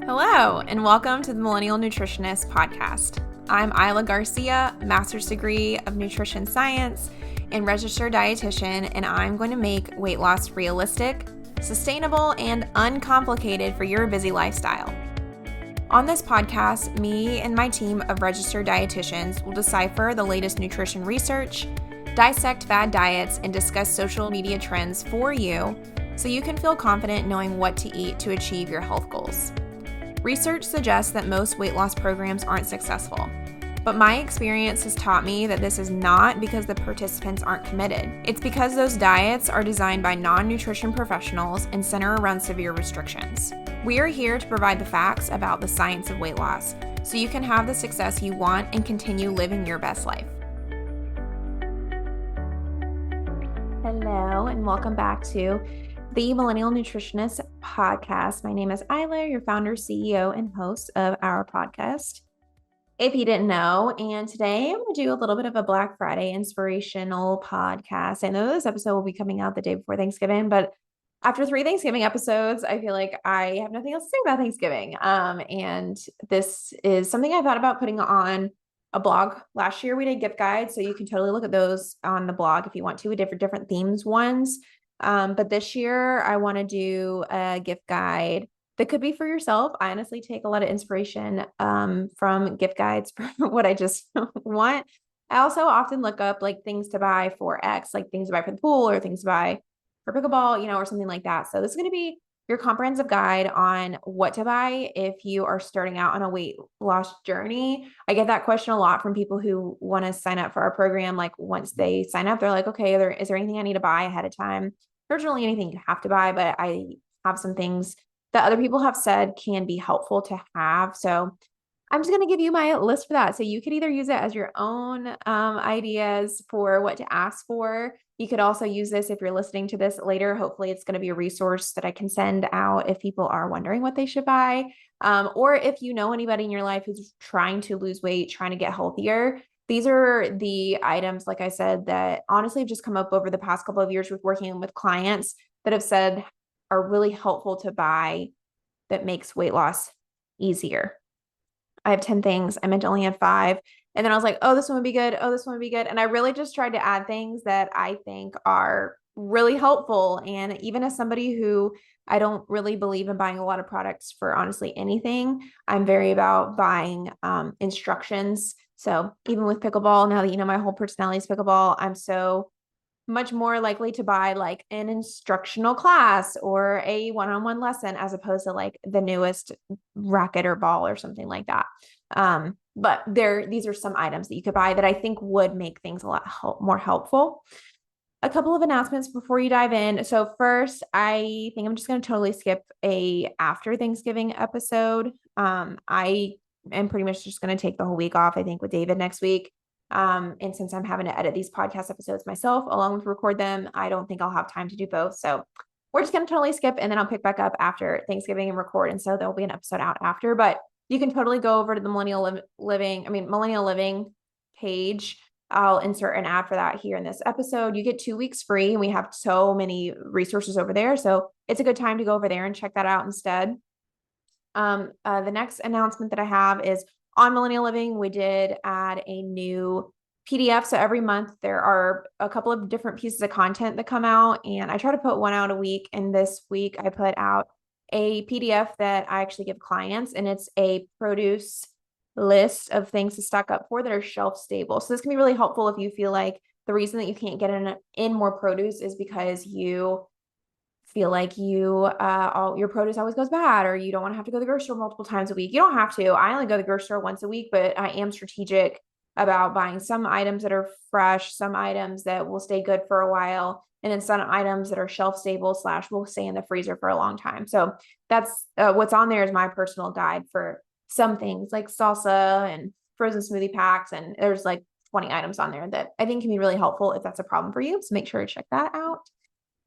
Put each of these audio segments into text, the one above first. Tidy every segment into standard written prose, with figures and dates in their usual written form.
Hello, and welcome to the Millennial Nutritionist podcast. I'm Isla Garcia, master's degree of nutrition science and registered dietitian, and I'm going to make weight loss realistic, sustainable, and uncomplicated for your busy lifestyle. On this podcast, me and my team of registered dietitians will decipher the latest nutrition research, dissect bad diets, and discuss social media trends for you so you can feel confident knowing what to eat to achieve your health goals. Research suggests that most weight loss programs aren't successful, but my experience has taught me that this is not because the participants aren't committed. It's because those diets are designed by non-nutrition professionals and center around severe restrictions. We are here to provide the facts about the science of weight loss so you can have the success you want and continue living your best life. Hello, and welcome back to the Millennial Nutritionist podcast. My name is Isla, your founder, CEO, and host of our podcast. If you didn't know, and today I'm going to do a little bit of a Black Friday inspirational podcast. I know this episode will be coming out the day before Thanksgiving, but after 3 Thanksgiving episodes, I feel like I have nothing else to say about Thanksgiving. And this is something I thought about putting on a blog. Last year we did gift guides, so you can totally look at those on the blog if you want to, with different themes ones. But this year I want to do a gift guide that could be for yourself. I honestly take a lot of inspiration from gift guides for what I just want. I also often look up like things to buy for X, like things to buy for the pool or things to buy for pickleball, or something like that. So this is going to be your comprehensive guide on what to buy if you are starting out on a weight loss journey. I get that question a lot from people who want to sign up for our program. Like once they sign up, they're like, okay, is there anything I need to buy ahead of time? There's really anything you have to buy, but I have some things that other people have said can be helpful to have. So I'm just going to give you my list for that. So you could either use it as your own ideas for what to ask for. You could also use this if you're listening to this later. Hopefully it's going to be a resource that I can send out if people are wondering what they should buy. Or if you know anybody in your life who's trying to lose weight, trying to get healthier. These are the items, like I said, that honestly have just come up over the past couple of years with working with clients that have said are really helpful to buy that makes weight loss easier. I have 10 things. I meant to only have 5. And then I was like, oh, this one would be good. Oh, this one would be good. And I really just tried to add things that I think are really helpful. And even as somebody who I don't really believe in buying a lot of products for honestly anything, I'm very about buying instructions. So even with pickleball, now that my whole personality is pickleball, I'm so much more likely to buy like an instructional class or a one-on-one lesson as opposed to like the newest racket or ball or something like that. But these are some items that you could buy that I think would make things a lot more helpful. A couple of announcements before you dive in. So first, I think I'm just going to totally skip a after Thanksgiving episode. I am pretty much just going to take the whole week off, I think, with David next week. And since I'm having to edit these podcast episodes myself, along with record them, I don't think I'll have time to do both. So we're just going to totally skip, and then I'll pick back up after Thanksgiving and record. And so there'll be an episode out after, but you can totally go over to the Millennial Living page. I'll insert an ad for that here in this episode. You get 2 weeks free, and we have so many resources over there. So it's a good time to go over there and check that out instead. The next announcement that I have is on Millennial Living, we did add a new PDF. So every month there are a couple of different pieces of content that come out, and I try to put one out a week. And this week I put out a PDF that I actually give clients, and it's a produce list of things to stock up for that are shelf stable. So this can be really helpful if you feel like the reason that you can't get in more produce is because you feel like all your produce always goes bad, or you don't want to have to go to the grocery store multiple times a week. You don't have to. I only go to the grocery store once a week, but I am strategic about buying some items that are fresh, some items that will stay good for a while, and then some items that are shelf stable / will stay in the freezer for a long time. So that's what's on there is my personal guide for some things like salsa and frozen smoothie packs. And there's like 20 items on there that I think can be really helpful if that's a problem for you. So make sure to check that out.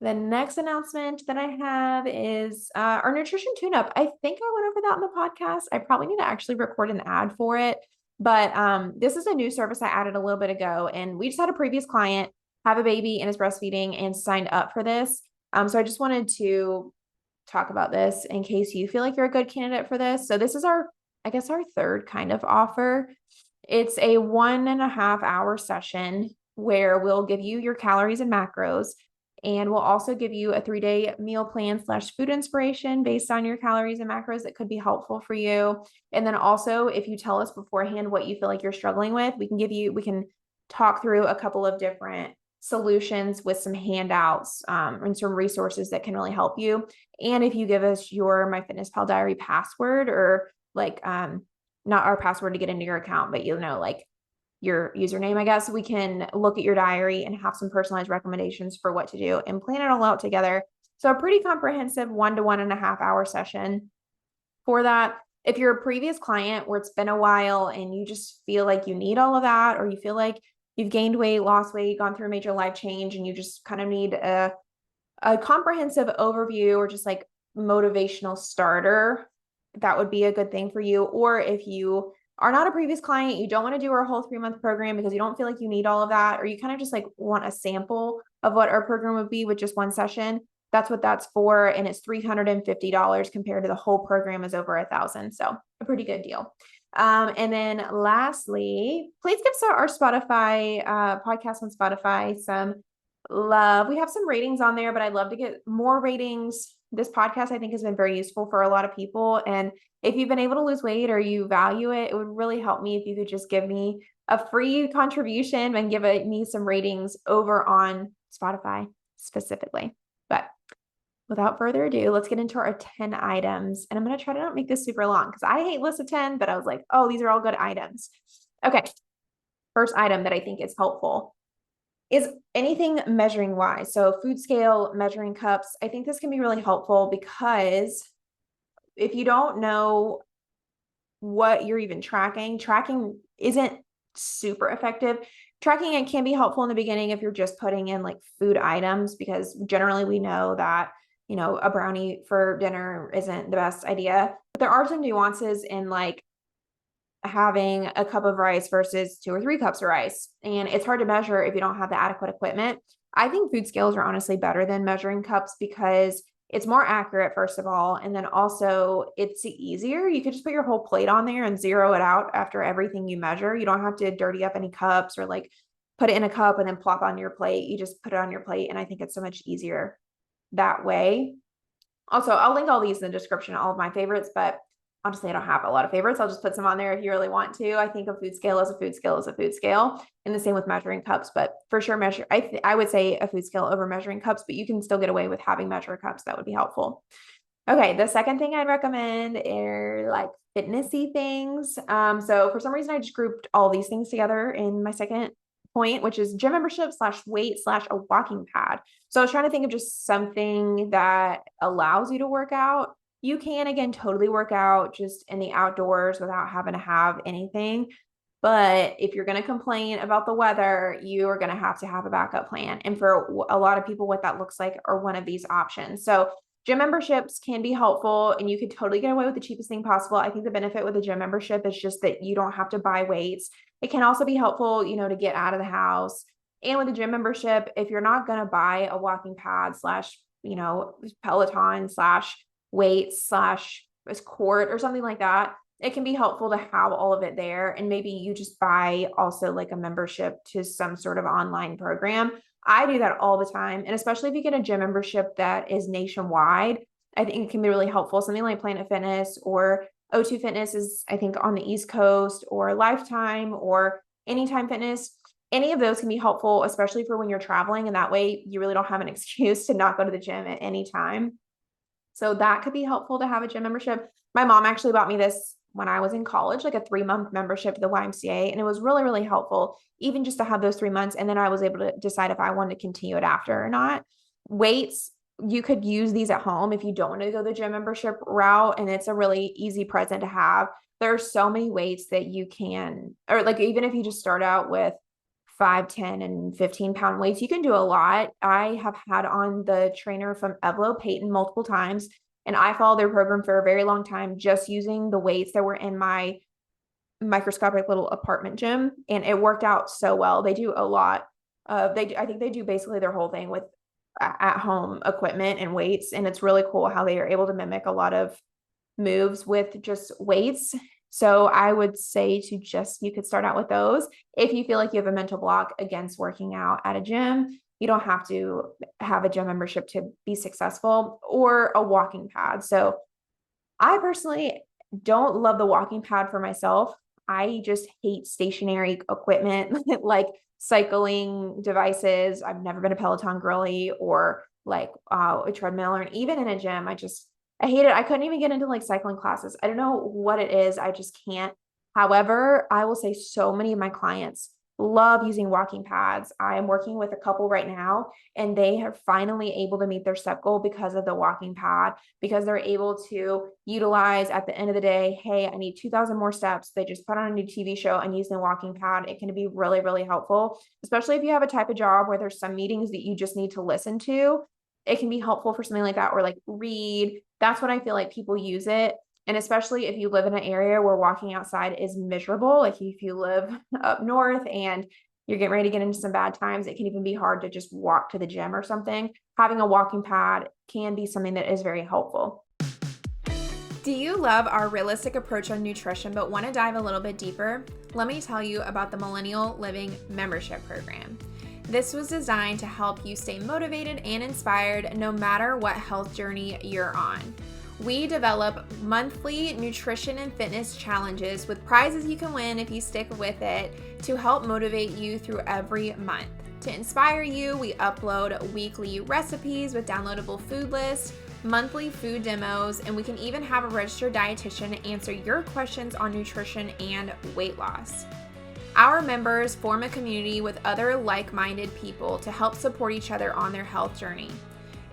The next announcement that I have is our nutrition tune-up. I think I went over that in the podcast. I probably need to actually record an ad for it. But this is a new service I added a little bit ago. And we just had a previous client have a baby and is breastfeeding and signed up for this. So I just wanted to talk about this in case you feel like you're a good candidate for this. So this is our third kind of offer. It's a 1.5 hour session where we'll give you your calories and macros, and we'll also give you a 3-day meal plan / food inspiration based on your calories and macros that could be helpful for you. And then also, if you tell us beforehand what you feel like you're struggling with, we can talk through a couple of different solutions with some handouts and some resources that can really help you. And if you give us your MyFitnessPal Diary password, or like not our password to get into your account, but like your username, I guess, we can look at your diary and have some personalized recommendations for what to do and plan it all out together. So a pretty comprehensive 1 to 1.5 hour session for that. If you're a previous client where it's been a while and you just feel like you need all of that, or you feel like you've gained weight, lost weight, gone through a major life change, and you just kind of need a comprehensive overview or just like motivational starter, that would be a good thing for you. Or if you are not a previous client, you don't want to do our whole 3-month program because you don't feel like you need all of that, or you kind of just like want a sample of what our program would be with just one session, that's what that's for. And it's $350 compared to the whole program is over $1,000. So a pretty good deal. And then lastly, please give our Spotify podcast on Spotify some love. We have some ratings on there, but I'd love to get more ratings. This podcast, I think, has been very useful for a lot of people. And if you've been able to lose weight or you value it, it would really help me if you could just give me a free contribution and give me some ratings over on Spotify specifically. But without further ado, let's get into our 10 items. And I'm going to try to not make this super long because I hate lists of 10, but I was like, oh, these are all good items. Okay. First item that I think is helpful is anything measuring wise. So food scale, measuring cups. I think this can be really helpful because if you don't know what you're even tracking isn't super effective. Tracking it can be helpful in the beginning if you're just putting in like food items, because generally we know that, a brownie for dinner isn't the best idea. But there are some nuances in like having a cup of rice versus 2 or 3 cups of rice. And it's hard to measure if you don't have the adequate equipment. I think food scales are honestly better than measuring cups because it's more accurate, first of all. And then also it's easier. You could just put your whole plate on there and zero it out after everything you measure. You don't have to dirty up any cups or like put it in a cup and then plop on your plate. You just put it on your plate. And I think it's so much easier that way. Also, I'll link all these in the description, all of my favorites, but honestly, I don't have a lot of favorites. I'll just put some on there if you really want to. I think a food scale is a food scale is a food scale, and the same with measuring cups. But for sure, I would say a food scale over measuring cups, but you can still get away with having measure cups. That would be helpful. Okay, the second thing I'd recommend are like fitnessy things. So for some reason, I just grouped all these things together in my second point, which is gym membership / weight / a walking pad. So I was trying to think of just something that allows you to work out. You can, again, totally work out just in the outdoors without having to have anything. But if you're going to complain about the weather, you are going to have a backup plan. And for a lot of people, what that looks like are one of these options. So gym memberships can be helpful, and you could totally get away with the cheapest thing possible. I think the benefit with a gym membership is just that you don't have to buy weights. It can also be helpful, to get out of the house. And with a gym membership, if you're not going to buy a walking pad / Peloton / weights / court or something like that, it can be helpful to have all of it there. And maybe you just buy also like a membership to some sort of online program. I do that all the time. And especially if you get a gym membership that is nationwide, I think it can be really helpful. Something like Planet Fitness or O2 Fitness is, I think, on the East Coast, or Lifetime or Anytime Fitness. Any of those can be helpful, especially for when you're traveling. And that way you really don't have an excuse to not go to the gym at any time. So that could be helpful to have a gym membership. My mom actually bought me this when I was in college, like a 3-month membership to the YMCA. And it was really, really helpful, even just to have those 3 months. And then I was able to decide if I wanted to continue it after or not. Weights, you could use these at home if you don't want to go the gym membership route. And it's a really easy present to have. There are so many weights that you can, or like, even if you just start out with 5, 10, and 15-pound weights, you can do a lot. I have had on the trainer from Evlo, Peyton, multiple times, and I followed their program for a very long time, just using the weights that were in my microscopic little apartment gym. And it worked out so well. They do a lot. I think they do basically their whole thing with at home equipment and weights. And it's really cool how they are able to mimic a lot of moves with just weights. So I would say you could start out with those. If you feel like you have a mental block against working out at a gym, you don't have to have a gym membership to be successful, or a walking pad. So I personally don't love the walking pad for myself. I just hate stationary equipment like cycling devices. I've never been a Peloton girly, or like a treadmill, or even in a gym. I hate it. I couldn't even get into like cycling classes. I don't know what it is. I just can't. However, I will say so many of my clients love using walking pads. I am working with a couple right now, and they are finally able to meet their step goal because of the walking pad, because they're able to utilize at the end of the day, hey, I need 2,000 more steps. They just put on a new TV show and use the walking pad. It can be really, really helpful, especially if you have a type of job where there's some meetings that you just need to listen to. It can be helpful for something like that, or like read. That's what I feel like people use it. And especially if you live in an area where walking outside is miserable, like if you live up north and you're getting ready to get into some bad times, it can even be hard to just walk to the gym or something. Having a walking pad can be something that is very helpful. Do you love our realistic approach on nutrition but want to dive a little bit deeper? Let me tell you about the Millennial Living Membership Program. This was designed to help you stay motivated and inspired no matter what health journey you're on. We develop monthly nutrition and fitness challenges with prizes you can win if you stick with it to help motivate you through every month. To inspire you, we upload weekly recipes with downloadable food lists, monthly food demos, and we can even have a registered dietitian answer your questions on nutrition and weight loss. Our members form a community with other like-minded people to help support each other on their health journey.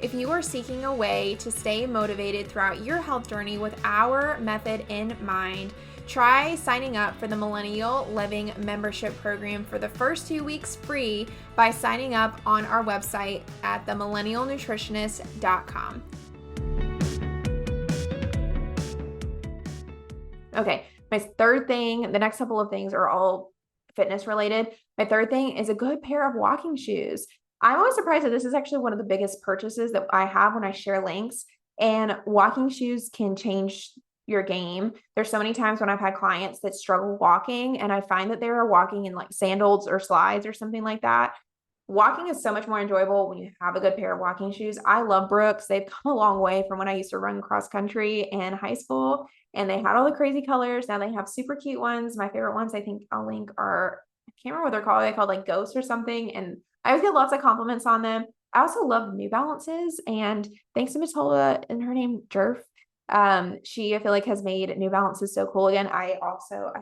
If you are seeking a way to stay motivated throughout your health journey with our method in mind, try signing up for the Millennial Living Membership Program for the first 2 weeks free by signing up on our website at themillennialnutritionist.com. Okay, my third thing, the next couple of things are all fitness related. My third thing is a good pair of walking shoes. I'm always surprised that this is actually one of the biggest purchases that I have when I share links, and walking shoes can change your game. There's so many times when I've had clients that struggle walking, and I find that they are walking in like sandals or slides or something like that. Walking is so much more enjoyable when you have a good pair of walking shoes. I love Brooks. They've come a long way from when I used to run cross country in high school, and they had all the crazy colors. Now they have super cute ones. My favorite ones, I think I'll link, are, I can't remember what they're called. They're called like Ghost or something. And I always get lots of compliments on them. I also love New Balances, and thanks to Matilda and her name Jerf. She, I feel like, has made New Balances so cool again. I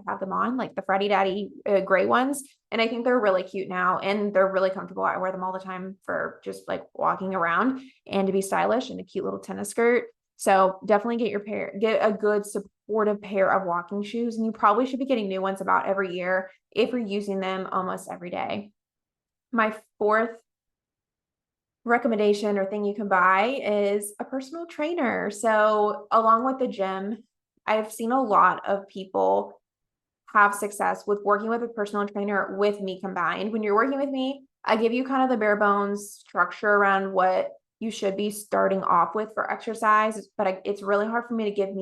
have them on, like the Freddy Daddy gray ones, and I think they're really cute now, and they're really comfortable. I wear them all the time for just like walking around and to be stylish, and a cute little tennis skirt. So definitely get a good supportive pair of walking shoes, and you probably should be getting new ones about every year if you're using them almost every day. My fourth recommendation or thing you can buy is a personal trainer. So along with the gym, I've seen a lot of people have success with working with a personal trainer with me combined. When you're working with me, I give you kind of the bare bones structure around what you should be starting off with for exercise, but it's really hard for me to give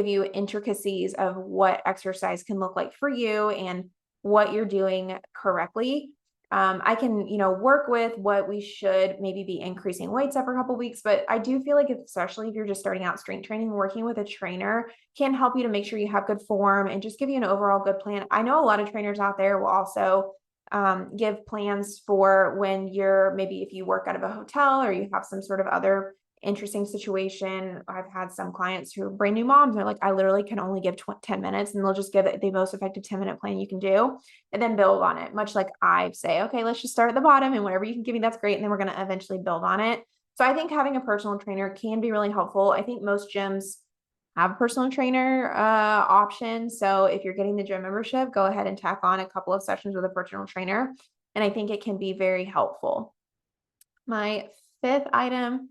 you intricacies of what exercise can look like for you and what you're doing correctly. I can, work with what we should maybe be increasing weights every couple of weeks, but I do feel like, especially if you're just starting out strength training, working with a trainer can help you to make sure you have good form and just give you an overall good plan. I know a lot of trainers out there will also give plans for when maybe if you work out of a hotel or you have some sort of other interesting situation. I've had some clients who are brand new moms. They're like, I literally can only give 10 minutes, and they'll just give it the most effective 10-minute plan you can do and then build on it. Much like I say, okay, let's just start at the bottom, and whatever you can give me, that's great. And then we're going to eventually build on it. So I think having a personal trainer can be really helpful. I think most gyms have a personal trainer option. So if you're getting the gym membership, go ahead and tack on a couple of sessions with a personal trainer. And I think it can be very helpful. My fifth item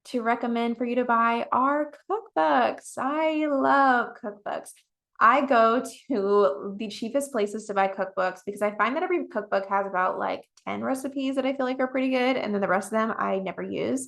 to recommend for you to buy are cookbooks. I love cookbooks. I go to the cheapest places to buy cookbooks because I find that every cookbook has about like 10 recipes that I feel like are pretty good. And then the rest of them I never use.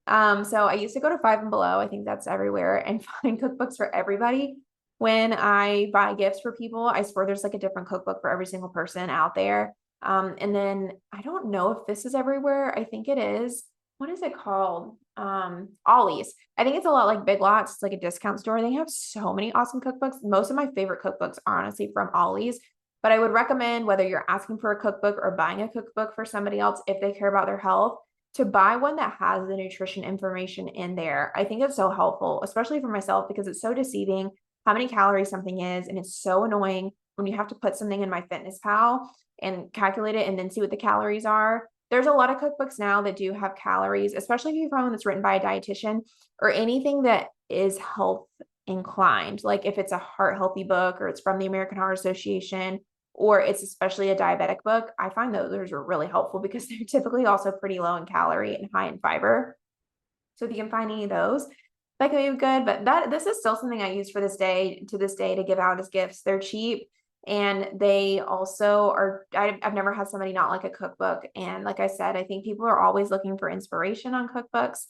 So I used to go to Five and Below. I think that's everywhere and find cookbooks for everybody. When I buy gifts for people, I swear there's like a different cookbook for every single person out there. And then I don't know if this is everywhere. I think it is. What is it called? Ollie's. I think it's a lot like Big Lots. It's like a discount store. They have so many awesome cookbooks. Most of my favorite cookbooks are honestly from Ollie's, but I would recommend whether you're asking for a cookbook or buying a cookbook for somebody else, if they care about their health, to buy one that has the nutrition information in there. I think it's so helpful, especially for myself, because it's so deceiving how many calories something is. And it's so annoying when you have to put something in MyFitnessPal and calculate it and then see what the calories are. There's a lot of cookbooks now that do have calories, especially if you find one that's written by a dietitian or anything that is health inclined. Like if it's a heart healthy book or it's from the American Heart Association or it's especially a diabetic book, I find those are really helpful because they're typically also pretty low in calorie and high in fiber. So if you can find any of those, that could be good. But this is still something I use for this day to give out as gifts. They're cheap and they also are, I've never had somebody not like a cookbook. And like I said, I think people are always looking for inspiration on cookbooks.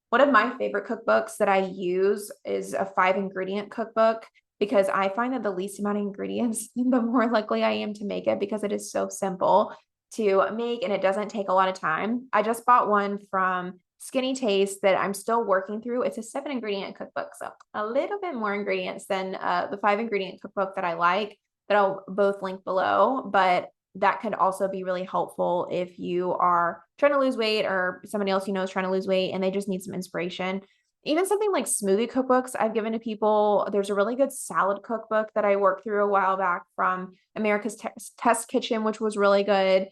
One of my favorite cookbooks that I use is a 5-ingredient cookbook because I find that the least amount of ingredients, the more likely I am to make it because it is so simple to make and it doesn't take a lot of time. I just bought one from Skinny Taste that I'm still working through. It's a 7-ingredient cookbook, so a little bit more ingredients than the 5-ingredient cookbook that I like, that I'll both link below, but that could also be really helpful if you are trying to lose weight or somebody else you know is trying to lose weight and they just need some inspiration. Even something like smoothie cookbooks I've given to people. There's a really good salad cookbook that I worked through a while back from America's Test Kitchen, which was really good.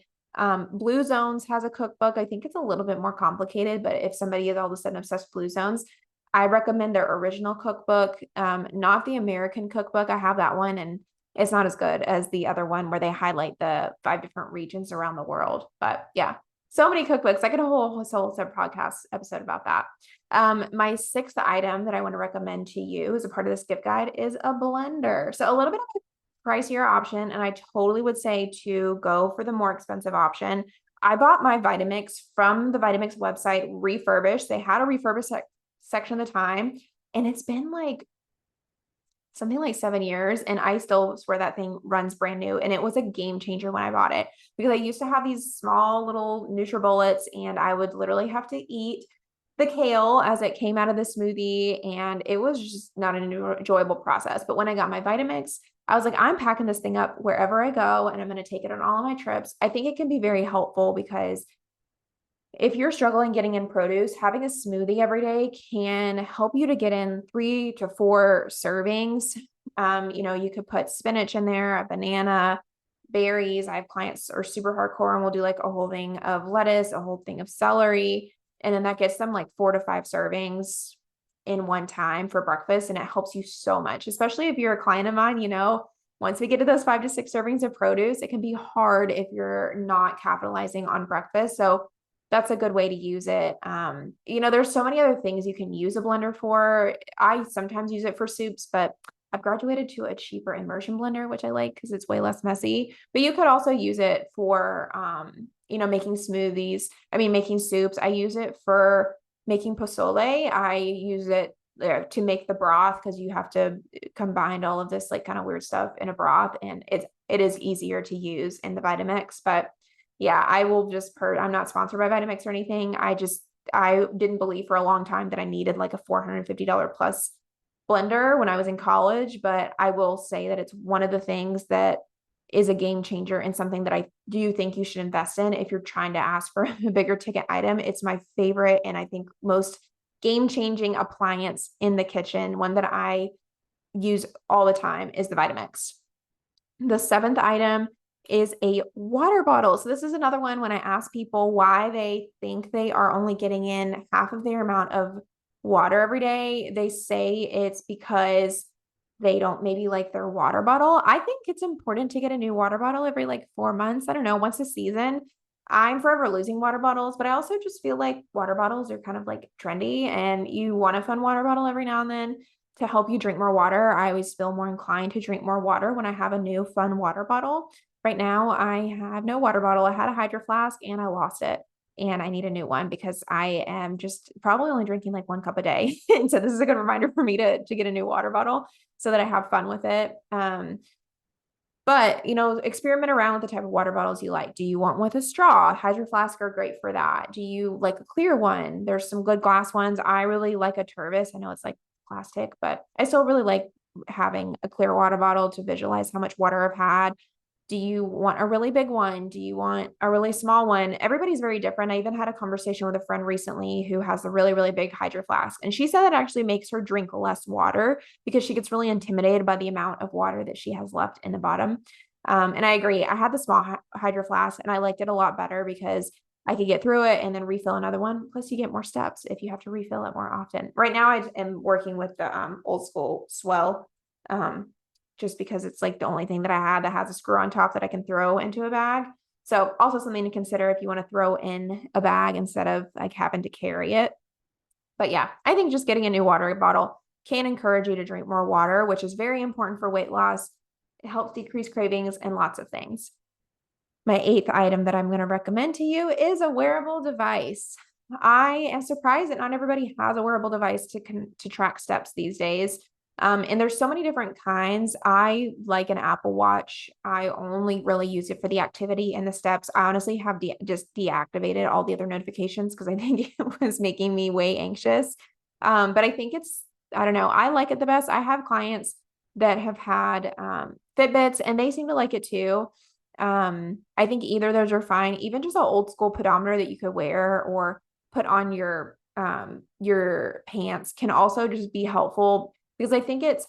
Blue Zones has a cookbook. I think it's a little bit more complicated, but if somebody is all of a sudden obsessed with Blue Zones, I recommend their original cookbook, not the American cookbook. I have that one and it's not as good as the other one where they highlight the 5 different regions around the world. But yeah, so many cookbooks. I could have a whole separate podcast episode about that. My 6th item that I want to recommend to you as a part of this gift guide is a blender. So a little bit of a pricier option, and I totally would say to go for the more expensive option. I bought my Vitamix from the Vitamix website refurbished. They had a refurbished section at the time, and it's been like something like 7 years and I still swear that thing runs brand new. And it was a game changer when I bought it because I used to have these small little NutriBullets and I would literally have to eat the kale as it came out of the smoothie. And it was just not an enjoyable process. But when I got my Vitamix, I was like, I'm packing this thing up wherever I go and I'm going to take it on all of my trips. I think it can be very helpful because if you're struggling getting in produce, having a smoothie every day can help you to get in 3 to 4 servings. You could put spinach in there, a banana, berries. I have clients who are super hardcore and we'll do like a whole thing of lettuce, a whole thing of celery. And then that gets them like 4 to 5 servings in one time for breakfast. And it helps you so much, especially if you're a client of mine, once we get to those 5 to 6 servings of produce, it can be hard if you're not capitalizing on breakfast. So that's a good way to use it. There's so many other things you can use a blender for. I sometimes use it for soups, but I've graduated to a cheaper immersion blender, which I like because it's way less messy. But you could also use it for, making smoothies. Making soups. I use it for making pozole. I use it to make the broth because you have to combine all of this like kind of weird stuff in a broth, and it is easier to use in the Vitamix, but yeah, I will I'm not sponsored by Vitamix or anything. I didn't believe for a long time that I needed like a $450 plus blender when I was in college, but I will say that it's one of the things that is a game changer and something that I do think you should invest in if you're trying to ask for a bigger ticket item. It's my favorite and I think most game-changing appliance in the kitchen. One that I use all the time is the Vitamix. The 7th item is a water bottle. So this is another one when I ask people why they think they are only getting in half of their amount of water every day, they say it's because they don't maybe like their water bottle. I think it's important to get a new water bottle every like 4 months. I don't know, once a season. I'm forever losing water bottles, but I also just feel like water bottles are kind of like trendy and you want a fun water bottle every now and then to help you drink more water. I always feel more inclined to drink more water when I have a new fun water bottle. Right now, I have no water bottle. I had a Hydro Flask and I lost it. And I need a new one because I am just probably only drinking like 1 cup a day. And so this is a good reminder for me to get a new water bottle so that I have fun with it. But, experiment around with the type of water bottles you like. Do you want one with a straw? Hydro Flask are great for that. Do you like a clear one? There's some good glass ones. I really like a Turvis. I know it's like plastic, but I still really like having a clear water bottle to visualize how much water I've had. Do you want a really big one? Do you want a really small one? Everybody's very different. I even had a conversation with a friend recently who has a really, really big Hydro Flask. And she said that actually makes her drink less water because she gets really intimidated by the amount of water that she has left in the bottom. And I agree. I had the small Hydro Flask and I liked it a lot better because I could get through it and then refill another one. Plus you get more steps if you have to refill it more often. Right now I am working with the old school Swell. Just because it's like the only thing that I had that has a screw on top that I can throw into a bag. So also something to consider if you want to throw in a bag instead of like having to carry it. But yeah, I think just getting a new water bottle can encourage you to drink more water, which is very important for weight loss. It helps decrease cravings and lots of things. My 8th item that I'm going to recommend to you is a wearable device. I am surprised that not everybody has a wearable device to track steps these days. And there's so many different kinds. I like an Apple Watch. I only really use it for the activity and the steps. I honestly have just deactivated all the other notifications because I think it was making me way anxious. But I think I don't know, I like it the best. I have clients that have had Fitbits and they seem to like it too. I think either those are fine. Even just an old school pedometer that you could wear or put on your pants can also just be helpful because I think it's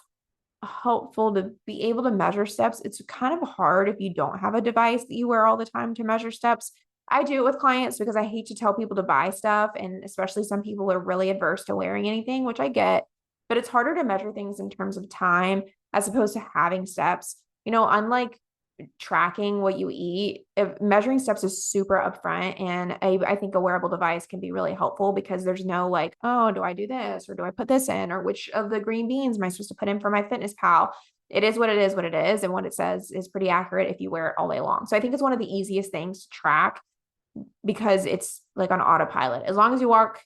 helpful to be able to measure steps. It's kind of hard if you don't have a device that you wear all the time to measure steps. I do it with clients because I hate to tell people to buy stuff, and especially some people are really adverse to wearing anything, which I get, but it's harder to measure things in terms of time as opposed to having steps. Unlike tracking what you eat, measuring steps is super upfront. And I think a wearable device can be really helpful because there's no like, oh, do I do this or do I put this in or which of the green beans am I supposed to put in for my fitness pal? It is what it is, what it is. And what it says is pretty accurate if you wear it all day long. So I think it's one of the easiest things to track because it's like on autopilot. As long as you walk,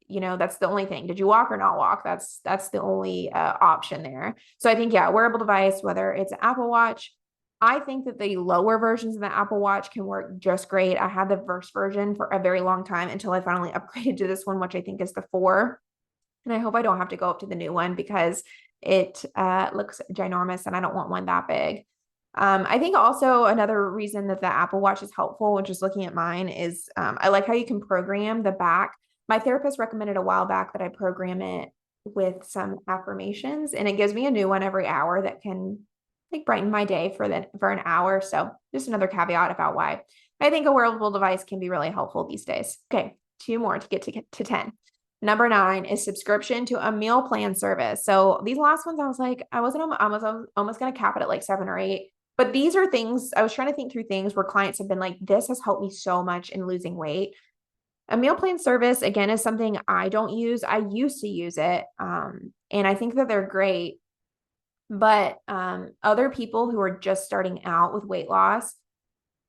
that's the only thing. Did you walk or not walk? That's the only option there. So I think, yeah, wearable device, whether it's an Apple Watch, I think that the lower versions of the Apple Watch can work just great. I had the Verse version for a very long time until I finally upgraded to this one, which I think is the 4. And I hope I don't have to go up to the new one because it looks ginormous and I don't want one that big. I think also another reason that the Apple Watch is helpful, which is looking at mine, is I like how you can program the back. My therapist recommended a while back that I program it with some affirmations, and it gives me a new one every hour that can like brighten my day for an hour. So just another caveat about why I think a wearable device can be really helpful these days. Okay, 2 more to get to 10. Number 9 is subscription to a meal plan service. So these last ones, I was like, I was almost going to cap it at like 7 or 8. But these are things, I was trying to think through things where clients have been like, this has helped me so much in losing weight. A meal plan service, again, is something I don't use. I used to use it. And I think that they're great. But other people who are just starting out with weight loss,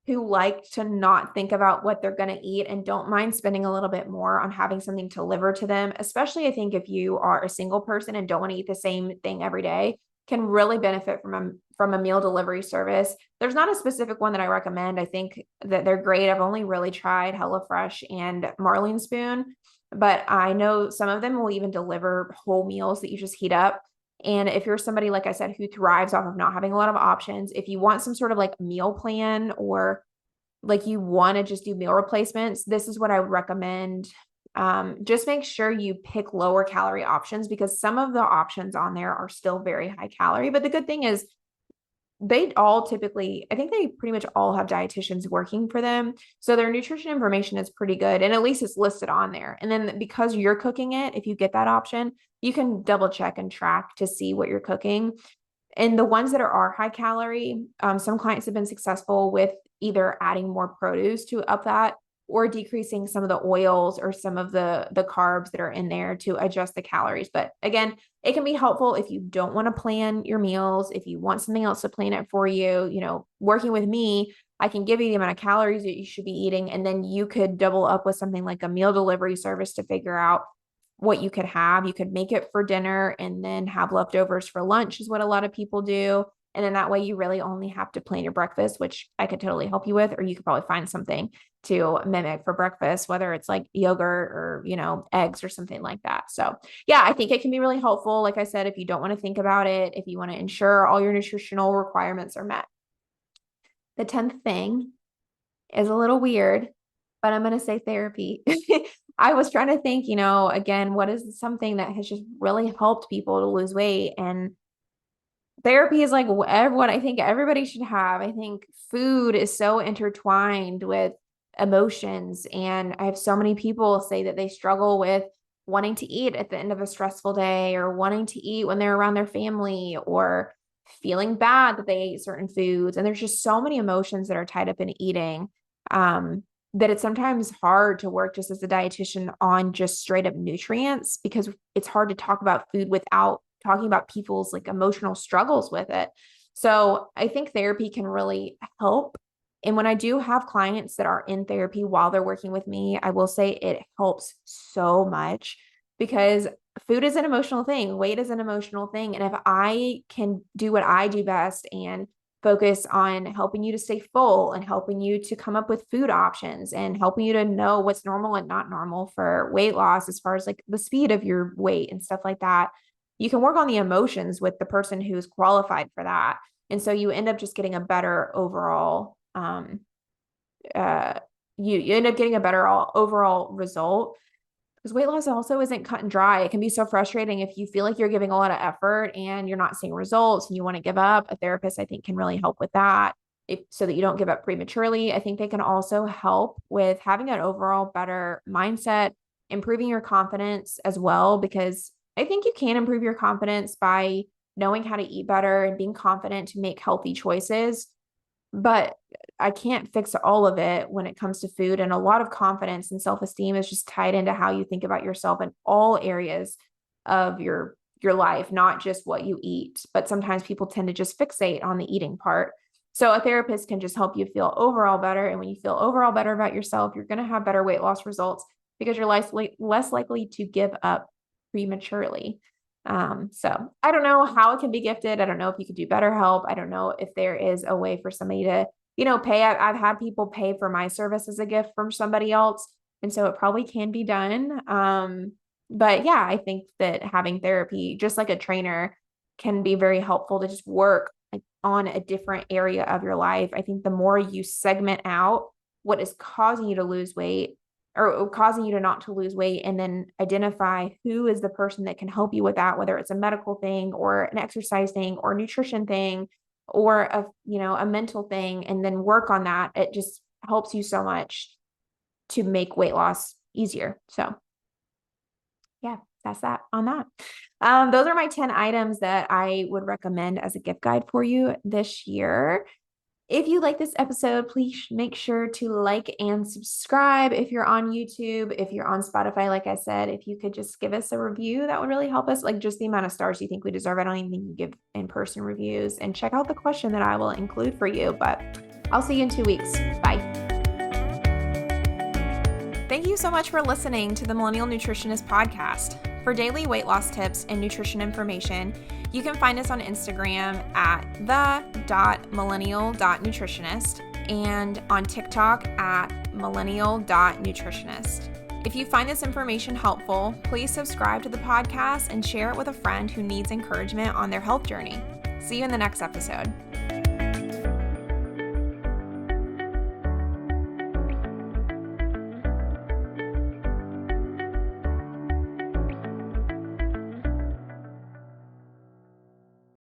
who like to not think about what they're going to eat and don't mind spending a little bit more on having something delivered to them, especially I think if you are a single person and don't want to eat the same thing every day, can really benefit from a meal delivery service. There's not a specific one that I recommend. I think that they're great. I've only really tried HelloFresh and Marlene Spoon, but I know some of them will even deliver whole meals that you just heat up. And if you're somebody, like I said, who thrives off of not having a lot of options, if you want some sort of like meal plan or like you want to just do meal replacements, this is what I would recommend. Just make sure you pick lower calorie options because some of the options on there are still very high calorie. But the good thing is they all typically, I think they pretty much all have dietitians working for them. So their nutrition information is pretty good. And at least it's listed on there. And then because you're cooking it, if you get that option, you can double check and track to see what you're cooking. And the ones that are high calorie, some clients have been successful with either adding more produce to up that or decreasing some of the oils or some of the carbs that are in there to adjust the calories. But again, it can be helpful if you don't want to plan your meals, if you want something else to plan it for you. You know, working with me, I can give you the amount of calories that you should be eating, and then you could double up with something like a meal delivery service to figure out what you could have. You could make it for dinner and then have leftovers for lunch is what a lot of people do. And then that way you really only have to plan your breakfast, which I could totally help you with, or you could probably find something to mimic for breakfast, whether it's like yogurt or, you know, eggs or something like that. So yeah, I think it can be really helpful. Like I said, if you don't want to think about it, if you want to ensure all your nutritional requirements are met. The 10th thing is a little weird, but I'm going to say therapy. I was trying to think, you know, again, what is something that has just really helped people to lose weight? And therapy is like what I think everybody should have. I think food is so intertwined with emotions. And I have so many people say that they struggle with wanting to eat at the end of a stressful day, or wanting to eat when they're around their family, or feeling bad that they ate certain foods. And there's just so many emotions that are tied up in eating. That it's sometimes hard to work just as a dietitian on just straight up nutrients, because it's hard to talk about food without talking about people's like emotional struggles with it. So I think therapy can really help. And when I do have clients that are in therapy while they're working with me, I will say it helps so much, because food is an emotional thing. Weight is an emotional thing. And if I can do what I do best and focus on helping you to stay full and helping you to come up with food options and helping you to know what's normal and not normal for weight loss, as far as like the speed of your weight and stuff like that, you can work on the emotions with the person who's qualified for that. And so you end up just getting a better overall, you end up getting a better overall result. Because weight loss also isn't cut and dry. It can be so frustrating if you feel like you're giving a lot of effort and you're not seeing results and you want to give up. A therapist, I think, can really help with that, so that you don't give up prematurely. I think they can also help with having an overall better mindset, improving your confidence as well, because I think you can improve your confidence by knowing how to eat better and being confident to make healthy choices. But I can't fix all of it when it comes to food. And a lot of confidence and self-esteem is just tied into how you think about yourself in all areas of your life, not just what you eat. But sometimes people tend to just fixate on the eating part. So a therapist can just help you feel overall better. And when you feel overall better about yourself, you're going to have better weight loss results, because you're less likely to give up prematurely. So I don't know how it can be gifted. I don't know if you could do better help. I don't know if there is a way for somebody to, you know, pay. I've had people pay for my service as a gift from somebody else. And so it probably can be done. But yeah, I think that having therapy, just like a trainer, can be very helpful to just work on a different area of your life. I think the more you segment out what is causing you to lose weight, or causing you to not to lose weight, and then identify who is the person that can help you with that, whether it's a medical thing or an exercise thing or a nutrition thing or a mental thing, and then work on that. It just helps you so much to make weight loss easier. So yeah, that's that on that. Those are my 10 items that I would recommend as a gift guide for you this year. If you like this episode, please make sure to like and subscribe. If you're on YouTube, if you're on Spotify, like I said, if you could just give us a review, that would really help us. Like just the amount of stars you think we deserve. I don't even think you give in-person reviews. And check out the question that I will include for you. But I'll see you in 2 weeks. Bye. Thank you so much for listening to the Millennial Nutritionist podcast. For daily weight loss tips and nutrition information, you can find us on Instagram at the.millennial.nutritionist and on TikTok at millennial.nutritionist. If you find this information helpful, please subscribe to the podcast and share it with a friend who needs encouragement on their health journey. See you in the next episode.